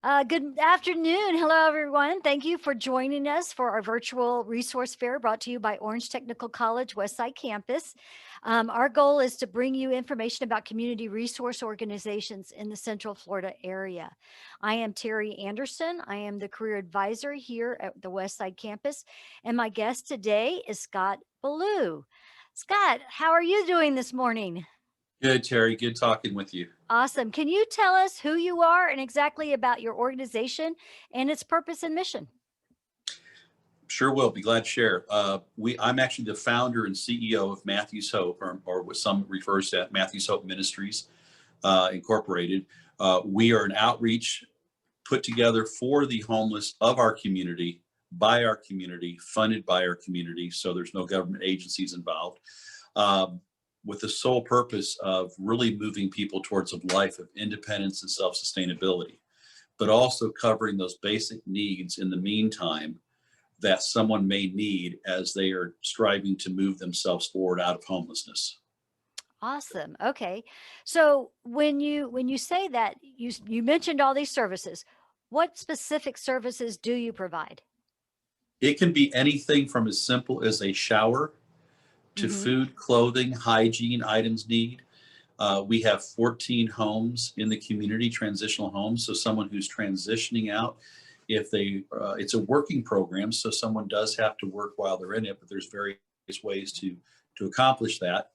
Good afternoon. Hello, everyone. Thank you for joining us for our virtual resource fair brought to you by Orange Technical College Westside Campus. Our goal is to bring you information about community resource organizations in the Central Florida area. I am Terry Anderson. I am the career advisor here at the Westside Campus, and my guest today is Scott Ballou. Scott, how are you doing this morning? Good, Terry. Good talking with you. Awesome. Can you tell us who you are and exactly about your organization and its purpose and mission? Sure will. Be glad to share. I'm actually the founder and CEO of Matthews Hope, or what some refers to as Matthews Hope Ministries Incorporated. We are an outreach put together for the homeless of our community, by our community, funded by our community. So there's no government agencies involved. With the sole purpose of really moving people towards a life of independence and self-sustainability, but also covering those basic needs in the meantime that someone may need as they are striving to move themselves forward out of homelessness. Awesome. Okay. So when you say that you mentioned all these services, what specific services do you provide? It can be anything from as simple as a shower to Mhm. food, clothing, hygiene items need. We have 14 homes in the community, transitional homes. So someone who's transitioning out, if it's a working program, so someone does have to work while they're in it, but there's various ways to accomplish that.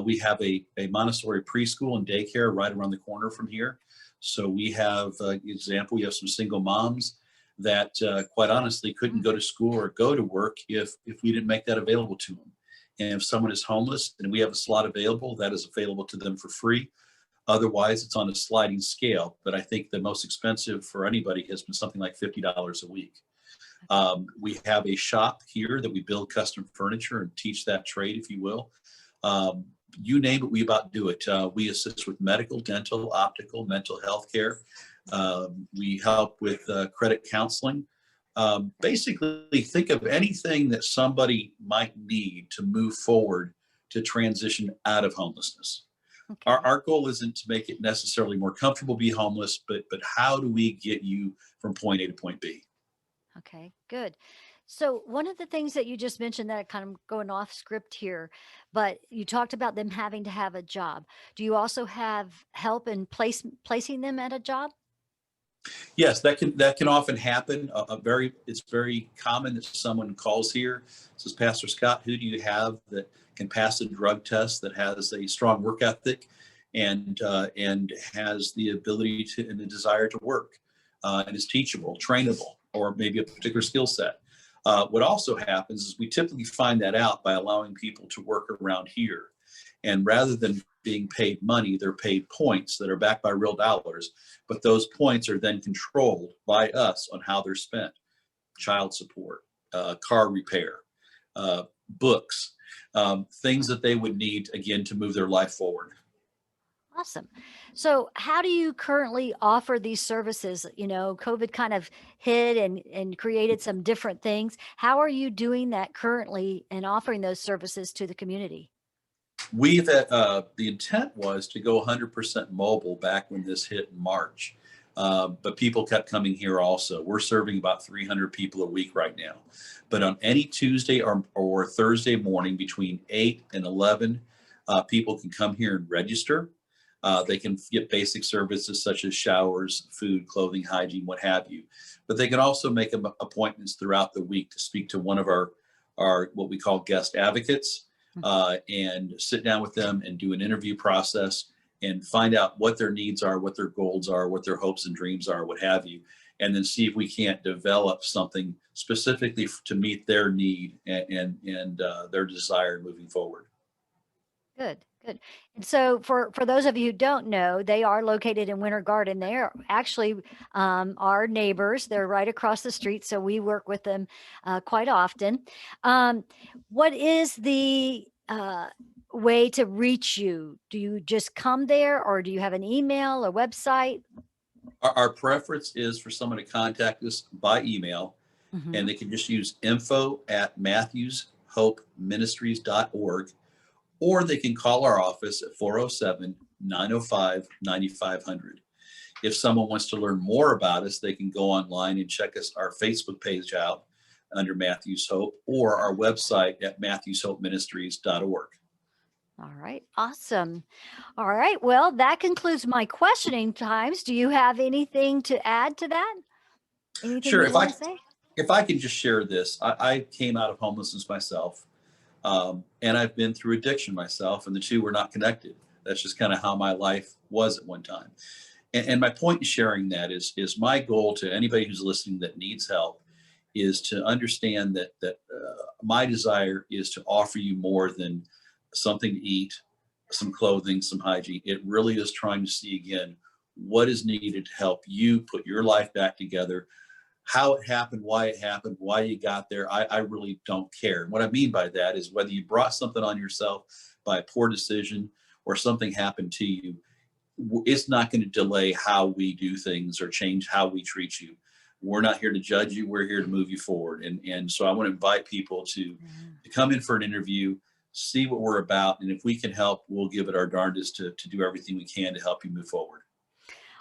We have a Montessori preschool and daycare right around the corner from here. So we have, example, we have some single moms that quite honestly couldn't Mm. go to school or go to work if we didn't make that available to them. And if someone is homeless and we have a slot available, that is available to them for free. Otherwise, it's on a sliding scale. But I think the most expensive for anybody has been something like $50 a week. We have a shop here that we build custom furniture and teach that trade, if you will. Um, you name it, we about do it. We assist with medical, dental, optical, mental health care. We help with credit counseling. Basically, think of anything that somebody might need to move forward to transition out of homelessness. Our, Okay. our goal isn't to make it necessarily more comfortable to be homeless, but how do we get you from point A to point B? Okay. Good. So one of the things that you just mentioned that kind of going off script here, but you talked about them having to have a job. Do you also have help in placing them at a job? Yes, that can often happen. It's very common that someone calls here, says, Pastor Scott, who do you have that can pass a drug test, that has a strong work ethic, and has the ability to and the desire to work, and is teachable, trainable, or maybe a particular skill set. What also happens is we typically find that out by allowing people to work around here. And rather than being paid money, they're paid points that are backed by real dollars. But those points are then controlled by us on how they're spent: child support, car repair, books, things that they would need, again, to move their life forward. Awesome. So how do you currently offer these services? COVID kind of hit and created some different things. How are you doing that currently and offering those services to the community? The intent was to go 100% mobile back when this hit in March. But people kept coming here also. We're serving about 300 people a week right now. But on any Tuesday or Thursday morning between 8 and 11, people can come here and register. They can get basic services such as showers, food, clothing, hygiene, what have you. But they can also make appointments throughout the week to speak to one of our what we call guest advocates, and sit down with them and do an interview process and find out what their needs are, what their goals are, what their hopes and dreams are, what have you, and then see if we can't develop something specifically to meet their need and their desire moving forward. Good, good. And so for those of you who don't know, they are located in Winter Garden. They are actually our neighbors. They're right across the street, so we work with them quite often. Um, what is the way to reach you? Do you just come there, or do you have an email, a website? Our preference is for someone to contact us by email, and Hmm. they can just use info@matthewshopeministries.org, or they can call our office at 407 905 9500. If someone wants to learn more about us, they can go online and check our Facebook page out under Matthew's Hope, or our website at matthewshopeministries.org. All right. Awesome. All right. Well, that concludes my questioning times. Do you have anything to add to that? Anything Sure. you want to say? If I can just share this, I came out of homelessness myself, and I've been through addiction myself, and the two were not connected. That's just kind of how my life was at one time. And my point in sharing that is my goal to anybody who's listening that needs help is to understand that my desire is to offer you more than something to eat, some clothing, some hygiene. It really is trying to see again what is needed to help you put your life back together. How it happened, why you got there, I really don't care. What I mean by that is whether you brought something on yourself by a poor decision or something happened to you, it's not going to delay how we do things or change how we treat you. We're not here to judge you. We're here to move you forward. And so I want to invite people to come in for an interview, see what we're about. And if we can help, we'll give it our darndest to do everything we can to help you move forward.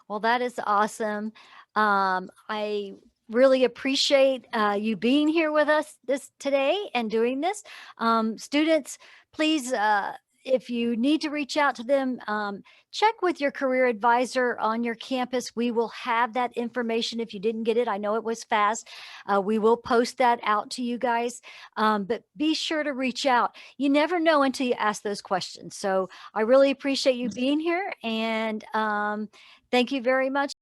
Well, that is awesome. I really appreciate you being here with us today and doing this. Students, please, if you need to reach out to them, check with your career advisor on your campus. We will have that information if you didn't get it. I know it was fast. We will post that out to you guys, but be sure to reach out. You never know until you ask those questions. So I really appreciate you being here, and thank you very much.